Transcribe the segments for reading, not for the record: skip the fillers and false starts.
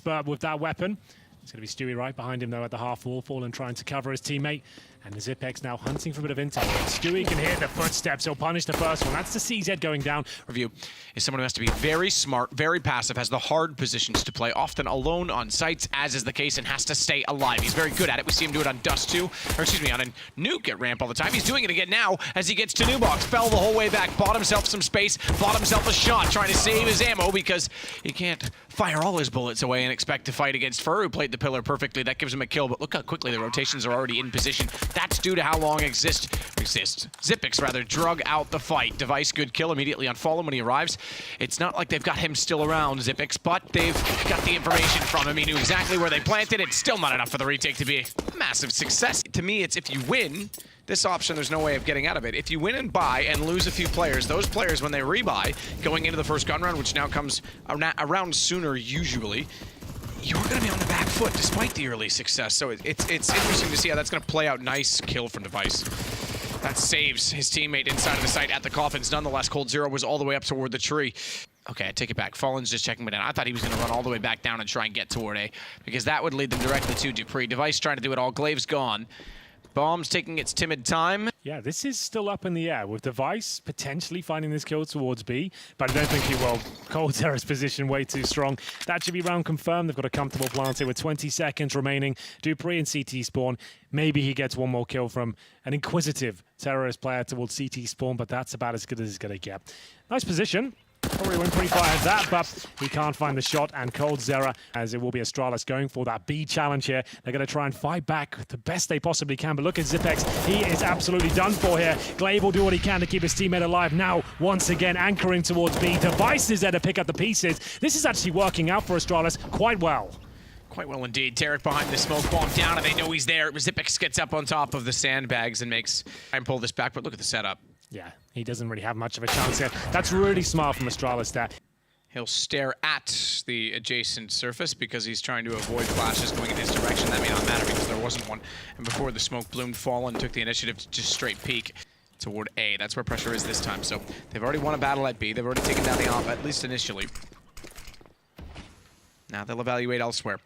expert with that weapon. It's going to be Stewie right behind him, though, at the half wall. Fallen trying to cover his teammate. And the Zipex now hunting for a bit of intel. Stewie can hear the footsteps. He'll punish the first one. That's the CZ going down. Review is someone who has to be very smart, very passive, has the hard positions to play, often alone on sites, as is the case, and has to stay alive. He's very good at it. We see him do it on Dust 2, or excuse me, on a Nuke at ramp all the time. He's doing it again now as he gets to New Box. Fell the whole way back, bought himself some space, bought himself a shot, trying to save his ammo because he can't fire all his bullets away and expect to fight against Fur, who played the pillar perfectly. That gives him a kill, but look how quickly the rotations are already in position. That's due to how long Zipex rather drug out the fight. Device good kill immediately on Fallen when he arrives. It's not like they've got him still around, Zipex, but they've got the information from him. He knew exactly where they planted. It's still not enough for the retake to be a massive success. To me, it's if you win this option, there's no way of getting out of it. If you win and buy and lose a few players, those players, when they rebuy, going into the first gun round, which now comes around sooner usually, you're going to be on the back foot despite the early success. So it's interesting to see how that's going to play out. Nice kill from Device. That saves his teammate inside of the site at the coffins. Nonetheless, coldzera was all the way up toward the tree. Okay, I take it back. Fallen's just checking me down. I thought he was going to run all the way back down and try and get toward A, because that would lead them directly to Dupree. Device trying to do it all. Glaive's gone. Bomb's taking its timid time. Yeah, this is still up in the air, with Device potentially finding this kill towards B, but I don't think he will. coldzera's position way too strong. That should be round confirmed. They've got a comfortable plant here with 20 seconds remaining. Dupree and CT spawn. Maybe he gets one more kill from an inquisitive terrorist player towards CT spawn, but that's about as good as he's going to get. Nice position. Probably went pretty far at that, but he can't find the shot, and coldzera, as it will be Astralis going for that B challenge here. They're going to try and fight back the best they possibly can, but look at Zipex. He is absolutely done for here. Glaive will do what he can to keep his teammate alive. Now, once again, anchoring towards B. Device is there to pick up the pieces. This is actually working out for Astralis quite well. Quite well indeed. Tarek behind the smoke bomb down, and they know he's there. Zipex gets up on top of the sandbags and makes and pull this back, but look at the setup. Yeah, he doesn't really have much of a chance here. That's really smart from Astralis there. He'll stare at the adjacent surface because he's trying to avoid flashes going in his direction. That may not matter because there wasn't one. And before the smoke bloomed, Fallen took the initiative to just straight peek toward A. That's where pressure is this time. So they've already won a battle at B. They've already taken down the AWP, at least initially. Now they'll evaluate elsewhere.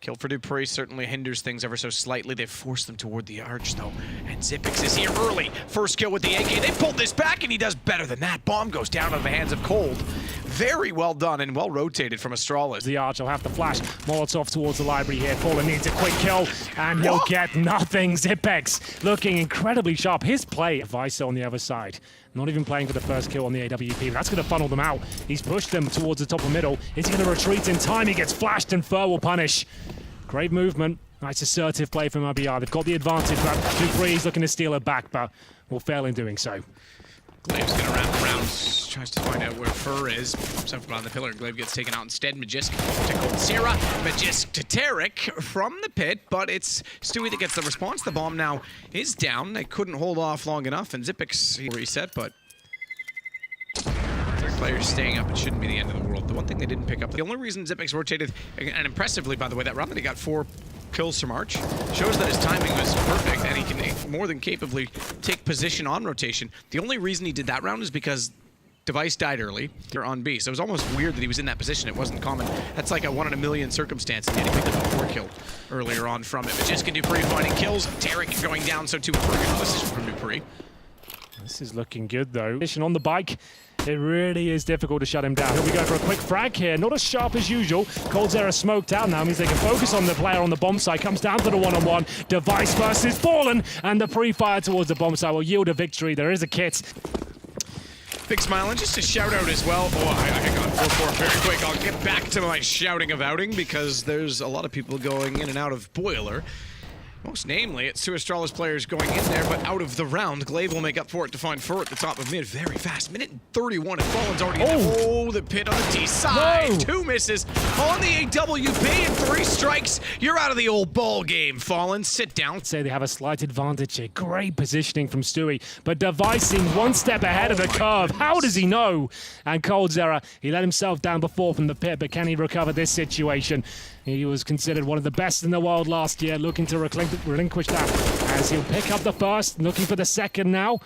Kill for Dupree certainly hinders things ever so slightly. They've forced them toward the arch, though. And Zipex is here early. First kill with the AK. They pulled this back, and he does better than that. Bomb goes down on the hands of Cold. Very well done and well rotated from Astralis. The arch will have to flash. Molotov towards the library here. Fallen needs a quick kill, and he'll get nothing. Zipex looking incredibly sharp. His play, Vice on the other side. Not even playing for the first kill on the AWP. That's going to funnel them out. He's pushed them towards the top of middle. Is he going to retreat in time? He gets flashed, and Fur will punish. Great movement. Nice assertive play from MIBR. They've got the advantage, but Dupree's looking to steal it back, but will fail in doing so. Glaive's going to wrap around, tries to find out where Fur is. Pops up on the pillar. Glaive gets taken out instead. Magisk to coldzera. Magisk to Tarek from the pit, but it's Stewie that gets the response. The bomb now is down. They couldn't hold off long enough, and Zipex reset, but players staying up, it shouldn't be the end of the world. The one thing they didn't pick up, the only reason Zipex rotated, and impressively, by the way, that round that he got 4 kills from Arch, shows that his timing was perfect, and he can more than capably take position on rotation. The only reason he did that round is because Device died early. They're on B, so it was almost weird that he was in that position. It wasn't common. That's like a 1 in a million circumstance, and yet he picked up a 4 kill earlier on from it. But just can Dupree finding kills. Tarek going down, so 2 assists from Dupree. This is looking good, though. On the bike. It really is difficult to shut him down. He'll be going for a quick frag here. Not as sharp as usual. coldzera smoked out now. Means they can focus on the player on the bomb site. Comes down to the one-on-one. Device versus Fallen. And the pre-fire towards the bomb site will yield a victory. There is a kit. Big smile, and just a shout out as well. Oh, hang on, 4-4 very quick. I'll get back to my shouting of outing because there's a lot of people going in and out of Boiler. Most namely, it's 2 Astralis players going in there, but out of the round. Glaive will make up for it to find Fur at the top of mid very fast. Minute 31, and Fallen's already in there. Oh, the pit on the T side. No. 2 misses on the AWP and 3 strikes. You're out of the old ball game, Fallen. Sit down. I'd say they have a slight advantage here. Great positioning from Stewie, but Devicing 1 step ahead of the curve. Goodness. How does he know? And coldzera, he let himself down before from the pit, but can he recover this situation? He was considered one of the best in the world last year, looking to relinquish that as he'll pick up the first, looking for the second now.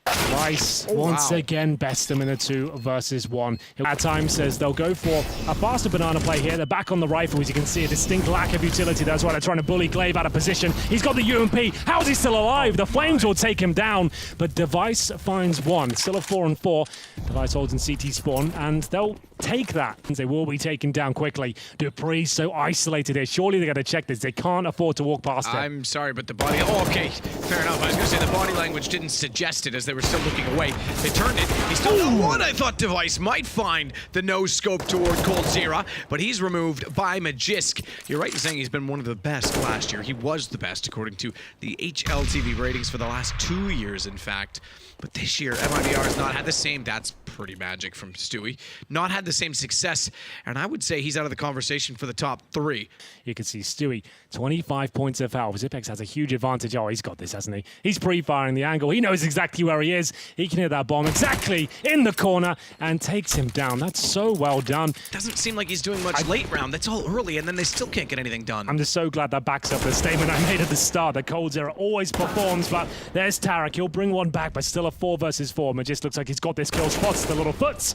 Rice, once again, best them in a 2 versus 1. At times says they'll go for a faster banana play here. They're back on the rifle, as you can see, a distinct lack of utility. That's why they're trying to bully Glaive out of position. He's got the UMP. How is he still alive? The flames will take him down, but Device finds one. Still a 4-on-4. Device holds in CT spawn, and they'll take that. They will be taken down quickly. Dupree's so isolated here. Surely they're going to check this. They can't afford to walk past it. I'm sorry, but the body... Oh, okay, fair enough. I was going to say the body language didn't suggest it as they were still looking away. They turned it. He still got one. I thought Device might find the no-scope toward Coldzera, but he's removed by Magisk. You're right in saying he's been one of the best last year. He was the best, according to the HLTV ratings for the last 2 years, in fact. But this year, MIBR has not had the same... That's pretty magic from Stewie. Not had the same success, and I would say he's out of the conversation for the top 3. You can see Stewie, 25 points of health. Zipex has a huge advantage. Oh, he's got this, hasn't he? He's pre-firing the angle. He knows exactly where he is. He can hit that bomb exactly in the corner and takes him down. That's so well done. Doesn't seem like he's doing much late round. That's all early, and then they still can't get anything done. I'm just so glad that backs up the statement I made at the start. The Coldzera always performs, but there's Tarek. He'll bring one back, but still a 4 versus 4. Magist looks like he's got this kill. Spots the little foots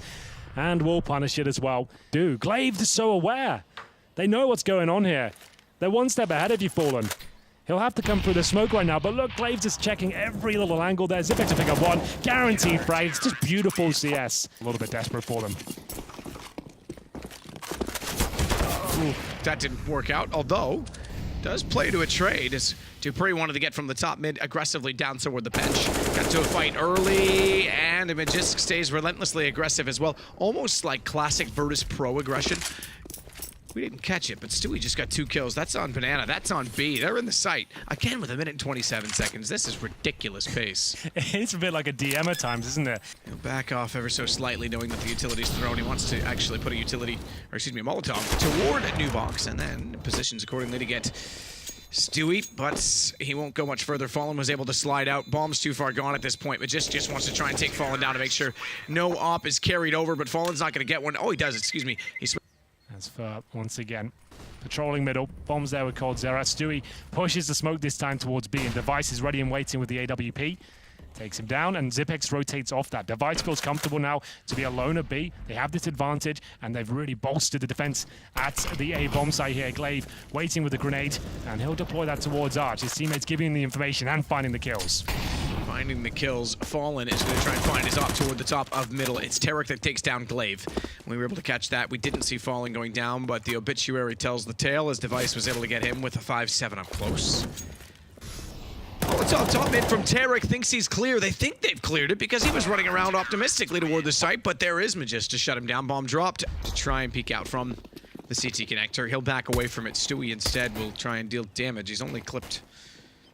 and will punish it as well. Dude, Glaive is so aware. They know what's going on here. They're one step ahead of you, Fallen. He'll have to come through the smoke right now, but look, Glaive's just checking every little angle there. Zipex to pick up one. Guaranteed frag. It's just beautiful CS. A little bit desperate for them. Ooh, that didn't work out, although does play to a trade as Dupree wanted to get from the top mid aggressively down toward the bench. Got to a fight early, and Magisk stays relentlessly aggressive as well. Almost like classic Virtus Pro aggression. We didn't catch it, but Stewie just got 2 kills. That's on Banana. That's on B. They're in the site. Again with 1 minute and 27 seconds. This is ridiculous pace. It's a bit like a DM at times, isn't it? He'll back off ever so slightly, knowing that the utility's thrown. He wants to actually put a utility, or excuse me, a Molotov toward a new box, and then positions accordingly to get Stewie, but he won't go much further. Fallen was able to slide out. Bomb's too far gone at this point, but just wants to try and take Fallen down to make sure no op is carried over, but Fallen's not going to get one. Oh, he does, excuse me. As for, once again, patrolling middle. Bombs there with Coldzera. Stewie pushes the smoke this time towards B, and Device is ready and waiting with the AWP. Takes him down, and Zipex rotates off that. Device feels comfortable now to be alone at B. They have this advantage, and they've really bolstered the defense at the A bomb site here. Glaive waiting with the grenade, and he'll deploy that towards Arch. His teammates giving him the information and finding the kills. Finding the kills. Fallen is going to try and find his op toward the top of middle. It's Tarek that takes down Glaive. We were able to catch that. We didn't see Fallen going down, but the obituary tells the tale as Device was able to get him with a 5-7 up close. Oh, it's off top mid from Tarek. Thinks he's clear. They think they've cleared it because he was running around optimistically toward the site, but there is Magist to shut him down. Bomb dropped to try and peek out from the CT connector. He'll back away from it. Stewie instead will try and deal damage. He's only clipped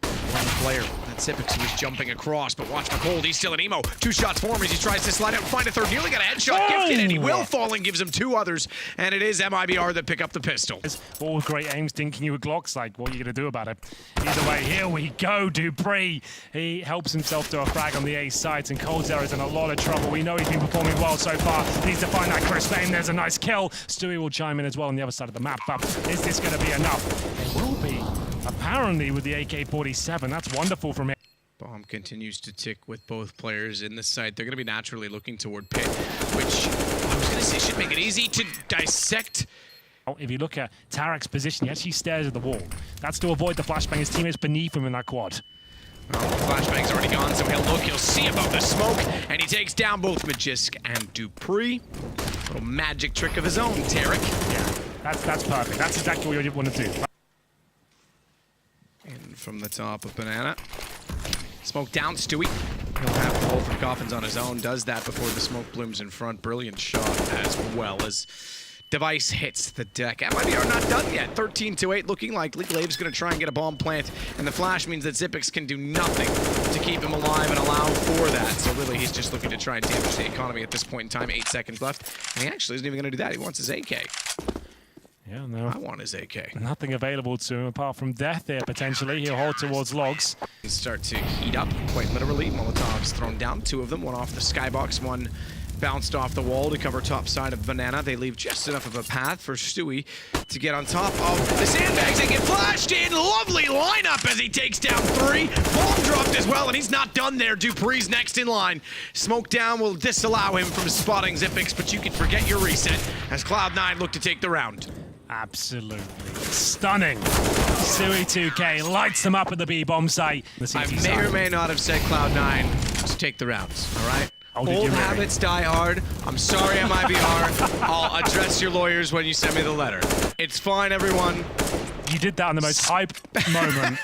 one player. That's Zipex who was jumping across, but watch McCold. He's still an emo. 2 shots for him as he tries to slide out and find a third. Nearly got a headshot gifted, and he will fall and gives him 2 others. And it is MIBR that pick up the pistol. All great aims, dinking you with Glocks. Like, what are you going to do about it? Either way, here we go. Dupree. He helps himself to a frag on the A site, and Coldzera is in a lot of trouble. We know he's been performing well so far. Needs to find that crisp aim. There's a nice kill. Stewie will chime in as well on the other side of the map, but is this going to be enough? It will be. Apparently with the AK-47, that's wonderful from him. Bomb continues to tick with both players in the site. They're going to be naturally looking toward pit, which I was going to say should make it easy to dissect. If you look at Tarek's position, he actually stares at the wall. That's to avoid the flashbang. His teammates beneath him in that quad. Well, the flashbang's already gone, so he'll look. He'll see above the smoke, and he takes down both Magisk and Dupree. Little magic trick of his own, Tarek. Yeah, that's perfect. That's exactly what you want to do. In from the top of Banana. Smoke down, Stewie. He'll have to hold from Coffins on his own. Does that before the smoke blooms in front. Brilliant shot as well as Device hits the deck. MIBR not done yet. 13-8, looking likely. Glaive's going to try and get a bomb plant, and the flash means that Zipex can do nothing to keep him alive and allow for that. So really, he's just looking to try and damage the economy at this point in time. 8 seconds left, and he actually isn't even going to do that. He wants his AK. Yeah, no. I want his AK. Nothing available to him apart from death here, potentially. He'll hold towards logs. Start to heat up, quite literally. Molotovs thrown down, 2 of them. One off the skybox, one bounced off the wall to cover top side of Banana. They leave just enough of a path for Stewie to get on top of the sandbags and get flashed in. Lovely lineup as he takes down 3. Bomb dropped as well, and he's not done there. Dupree's next in line. Smoke down will disallow him from spotting Xyp9x, but you can forget your reset as Cloud9 look to take the round. Absolutely stunning. Stewie 2K lights them up at the B-bomb site. I may or may not have said Cloud9 to take the rounds, all right? Oh, Old habits die hard. I'm sorry, MIBR. I'll address your lawyers when you send me the letter. It's fine, everyone. You did that in the most hype moment.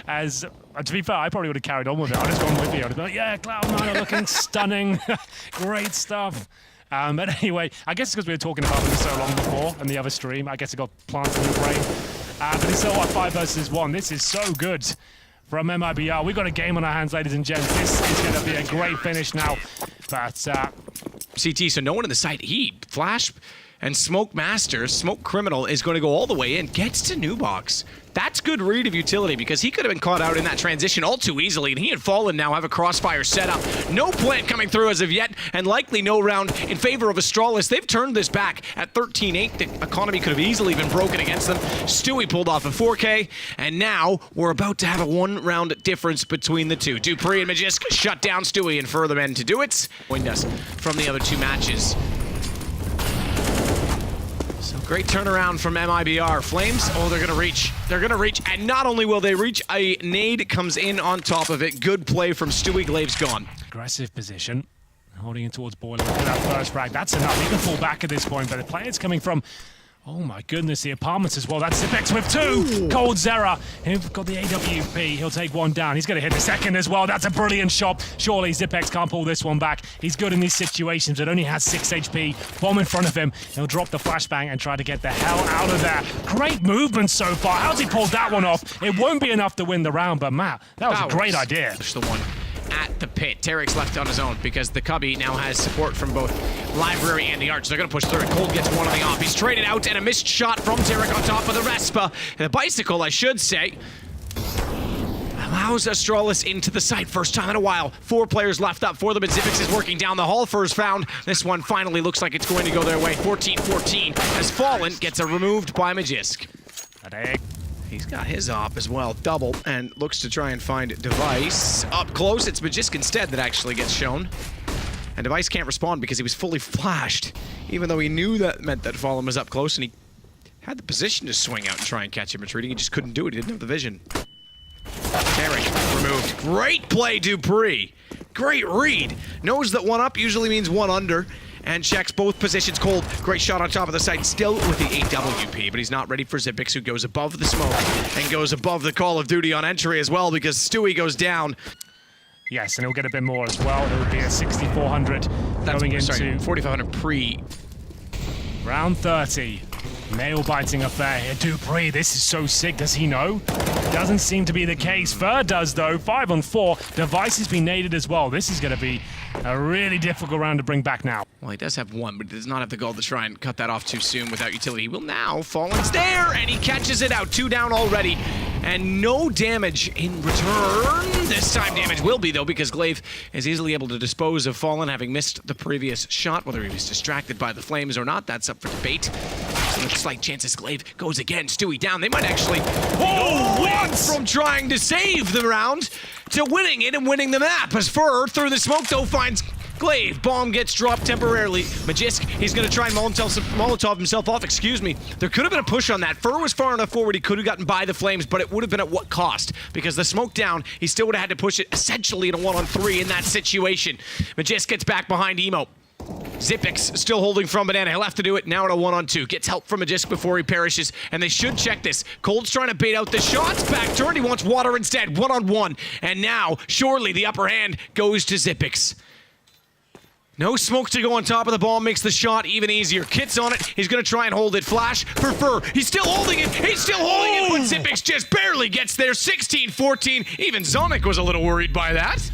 As to be fair, I probably would have carried on with it. I'd just gone with you. I'd have been like, yeah, Cloud9 are looking stunning. Great stuff. But anyway, I guess because we were talking about them so long before in the other stream, I guess it got planted in the brain. But it's still a 5 versus 1. This is so good from MIBR. We've got a game on our hands, ladies and gents. This is going to be a great finish now. But CT, so no one in the site. Flash and Smoke Master, Smoke Criminal is going to go all the way in, gets to new box. That's good read of utility because he could have been caught out in that transition all too easily, and he and Fallen now have a crossfire set up. No plant coming through as of yet, and likely no round in favor of Astralis. They've turned this back at 13-8. The economy could have easily been broken against them. Stewie pulled off a 4K, and now we're about to have a 1-round difference between the two. Dupree and Magisk shut down Stewie and further men to do it. Joined us from the other 2 matches. So great turnaround from MIBR. Flames, oh, they're gonna reach. They're gonna reach, and not only will they reach, a nade comes in on top of it. Good play from Stewie. Glaive's gone. Aggressive position. Holding it towards Boiler for that first frag. That's enough. He can fall back at this point, but the player's coming from, oh my goodness, the apartments as well. That's Xyp9x with 2. Ooh. Cold Zera. He's got the AWP. He'll take 1 down. He's going to hit the second as well. That's a brilliant shot. Surely Xyp9x can't pull this one back. He's good in these situations, but only has 6 HP. Bomb in front of him. He'll drop the flashbang and try to get the hell out of there. Great movement so far. How's he pulled that one off? It won't be enough to win the round, but Matt, that was a great idea. Push the one at the pit. Tarek's left on his own because the Cubby now has support from both Library and the Arch. They're going to push through it. Cold gets one on the off. He's traded out, and a missed shot from Tarek on top of the Respa. The bicycle, I should say, allows Astralis into the site. First time in a while. 4 players left up for them, and Xyp9x is working down the hall for his found. This one finally looks like it's going to go their way. 14-14 as Fallen gets removed by Magisk. He's got his op as well, double, and looks to try and find Device. Up close, it's Magisk instead that actually gets shown. And Device can't respond because he was fully flashed, even though he knew that meant that Fallen was up close, and he had the position to swing out and try and catch him retreating. He just couldn't do it. He didn't have the vision. Tarek removed. Great play, Dupree. Great read. Knows that 1 up usually means 1 under. And checks both positions. Cold, great shot on top of the site, still with the AWP, but he's not ready for Xyp9x, who goes above the smoke and goes above the Call of Duty on entry as well, because Stewie goes down. Yes, and he'll get a bit more as well. It would be a 6,400 going into 4,500 pre. Round 30. Nail-biting affair here. Dupree, this is so sick. Does he know? Doesn't seem to be the case. Fur does, though. 5 on 4. Device has been naded as well. This is going to be a really difficult round to bring back now. Well, he does have 1, but he does not have the goal to try and cut that off too soon without utility. He will now. Fallen's there, and he catches it out. 2 down already, and no damage in return. This time damage will be, though, because Glaive is easily able to dispose of Fallen, having missed the previous shot. Whether he was distracted by the flames or not, that's up for debate. So with slight chances, Glaive goes again. Stewie down. They might actually from trying to save the round to winning it and winning the map. As Fur, through the smoke, though, finds Glaive. Bomb gets dropped temporarily. Magisk, he's going to try and Molotov himself off, excuse me. There could have been a push on that. Fur was far enough forward, he could have gotten by the flames, but it would have been at what cost? Because the smoke down, he still would have had to push it essentially in a 1-on-3 in that situation. Magisk gets back behind Emo. Xyp9x still holding from Banana. He'll have to do it now at a 1-on-2. Gets help from Magisk before he perishes, and they should check this. Cold's trying to bait out the shots. Back turn, he wants water instead. 1-on-1. And now, surely the upper hand goes to Xyp9x. No smoke to go on top of the bomb makes the shot even easier. Kit's on it. He's going to try and hold it. Flash for Fur. He's still holding it. He's still holding it, but Xyp9x just barely gets there. 16-14. Even Zonic was a little worried by that.